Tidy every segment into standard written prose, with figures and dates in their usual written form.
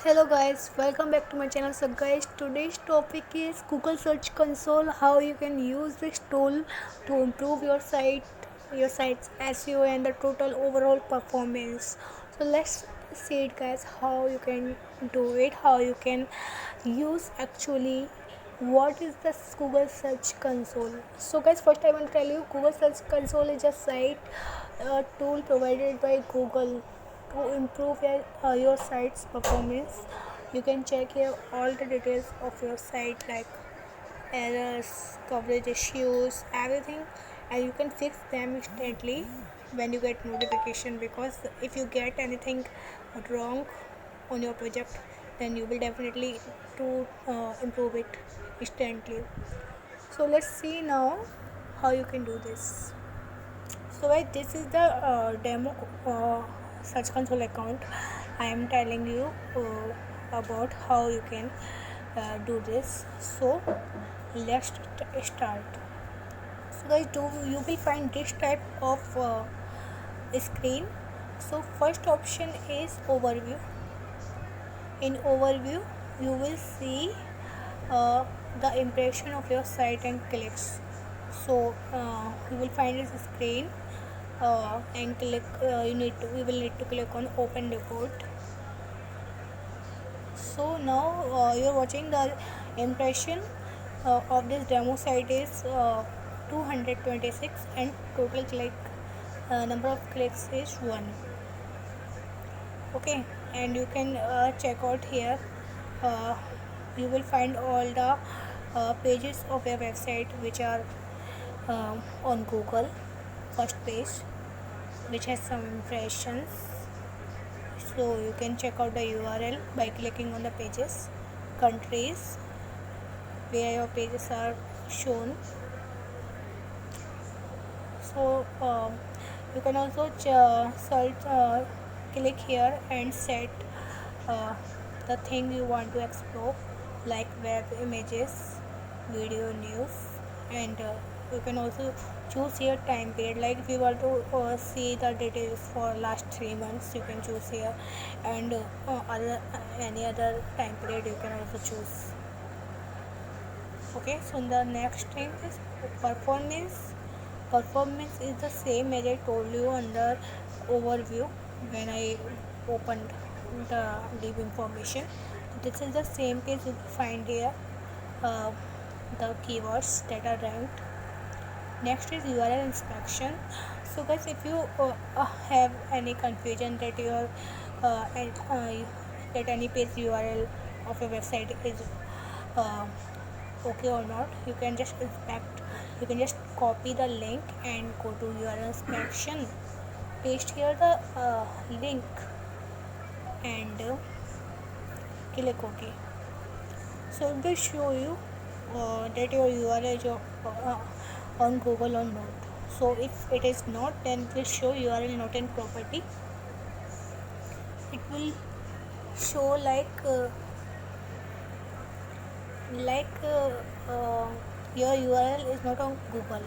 Hello guys, welcome back to my channel. So guys, today's topic is Google Search Console, how you can use this tool to improve your site's SEO and the total overall performance. So let's see it guys, how you can do it, how you can use actually what is the Google Search Console. So guys, first I want to tell you Google Search Console is a site tool provided by Google to improve your site's performance. You can check here all the details of your site like errors, coverage issues, everything, and you can fix them instantly when you get notification, because if you get anything wrong on your project, then you will definitely to improve it instantly. So let's see now how you can do this. So guys, this is the demo Search Console account. I am telling you about how you can do this. So let's start. So guys, you will find this type of screen. So first option is overview. In overview, you will see uh, the impression of your site and clicks. So you will find this screen and click. You will need to click on open report. So now you are watching the impression of this demo site is 226 and total click number of clicks is 1. Okay, and you can check out here. uh, you will find all the pages of your website which are on Google. First page which has some impressions, so you can check out the URL by clicking on the pages, countries where your pages are shown. So you can also click here and set uh, the thing you want to explore, like web images, video, news, and you can also choose here time period, like if you want to see the details for last 3 months, you can choose here, and other any other time period you can also choose. Okay, so the next thing is performance. Performance is the same as I told you under overview when I opened the deep information. This is the same page you find here, uh, the keywords that are ranked. Next is URL inspection. So guys, if you have any confusion that your that any page URL of your website is uh, okay or not, you can just inspect. You can just copy the link and go to URL inspection, paste here the link, and click OK. So it will show you that your URL is on Google or not. So if it is not, then it will show URL not in property. It will show your URL is not on Google.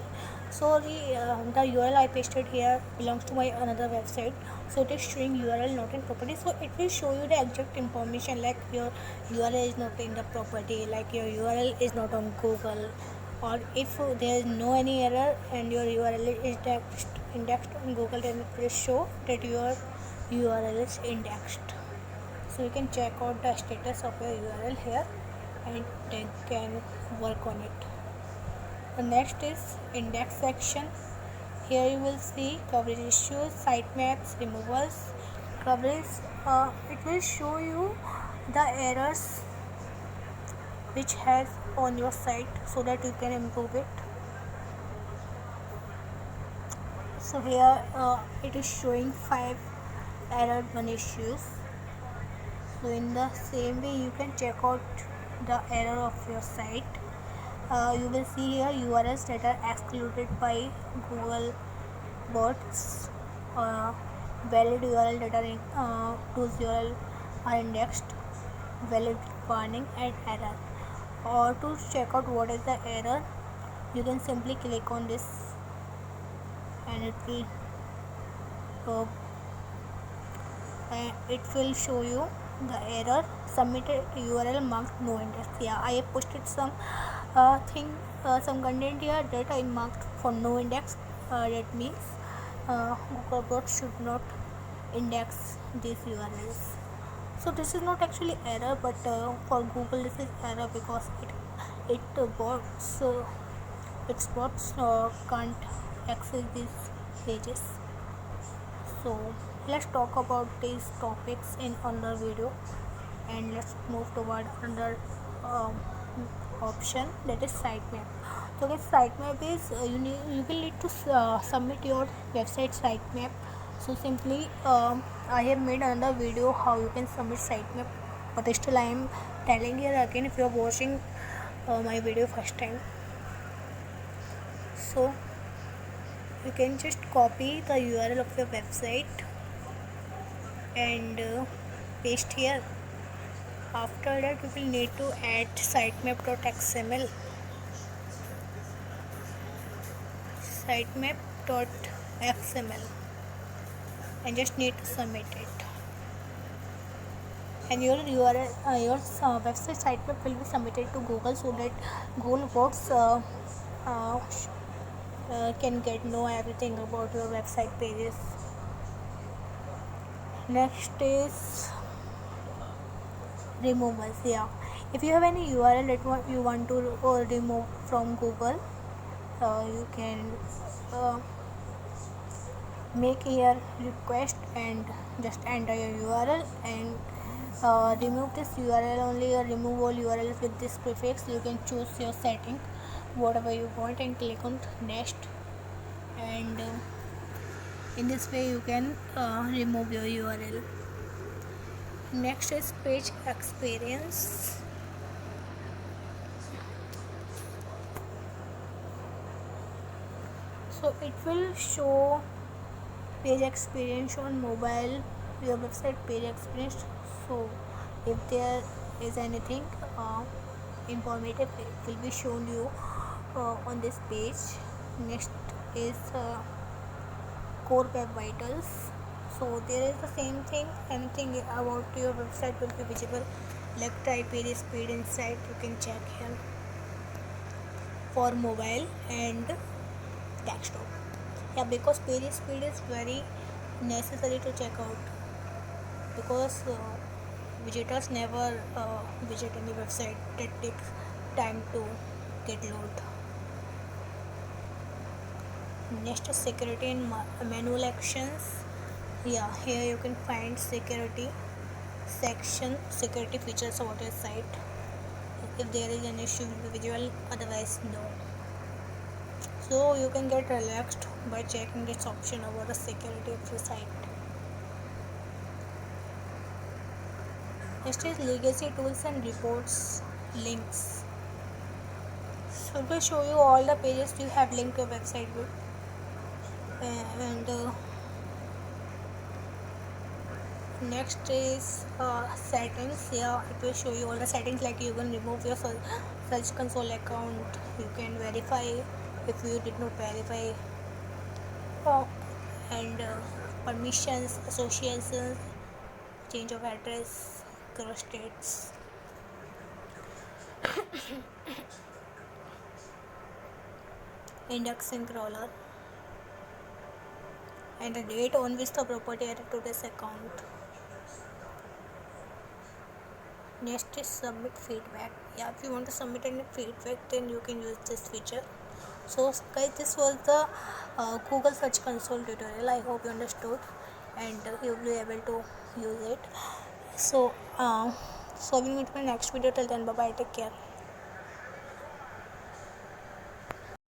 So the URL I pasted here belongs to my another website, so it is showing URL not in property. So it will show you the exact information, like your URL is not in the property, like your URL is not on Google, or if there is no any error and your URL is indexed on Google, then it will show that your URL is indexed. So you can check out the status of your URL here and then can work on it. The next is index section. Here you will see coverage issues, sitemaps, removals, coverage. It will show you the errors which has on your site so that you can improve it. So here it is showing 5 error 1 issues. So in the same way you can check out the error of your site. You will see here URLs that are excluded by Google bots, valid URL that are whose URL are indexed, valid warning, and error. Or to check out what is the error, you can simply click on this and it will show you the error submitted URL marked no index. Yeah, I have posted some some content here that I marked for no index. That means Googlebot should not index these URLs. So this is not actually error, but for Google this is error because its bots can't access these pages. So let's talk about these topics in another video, and let's move toward another um, option, that is sitemap. So guys, sitemap is you will need to submit your website sitemap. So simply I have made another video how you can submit sitemap, but still I am telling here again if you are watching my video first time. So you can just copy the URL of your website and paste here. After that you will need to add sitemap.xml, and just need to submit it, and your URL your website sitemap will be submitted to Google, so that Google bots uh, can know everything about your website pages. Next is removals. Yeah, if you have any URL that you want to remove from Google, you can make here request and just enter your URL and remove this URL only, or remove all URLs with this prefix. You can choose your setting whatever you want and click on next, and in this way you can remove your URL. Next is page experience. So it will show page experience on mobile, your website page experience. So if there is anything informative, it will be shown you on this page. Next is core web vitals. So there is the same thing, anything about your website will be visible, like type page speed insight you can check here for mobile and desktop. Yeah, because page speed is very necessary to check out, because visitors never visit any website that takes time to get load. Next is security and manual actions. Yeah, here you can find security section, security features of your site. If there is an issue with the visual, otherwise no. So you can get relaxed by checking this option about the security of your site. Next is legacy tools and reports links. So it will show you all the pages you have linked to your website with, and next is settings. Here it will show you all the settings, like you can remove your search console account, you can verify if you did not verify, and permissions, associations, change of address, cross states. Indexing crawler, and the date on which the property added to this account. Next is submit feedback. Yeah, if you want to submit any feedback, then you can use this feature. So guys, this was the Google Search Console tutorial. I hope you understood and you will be able to use it. So so we will meet in my next video. Till then, bye bye, take care.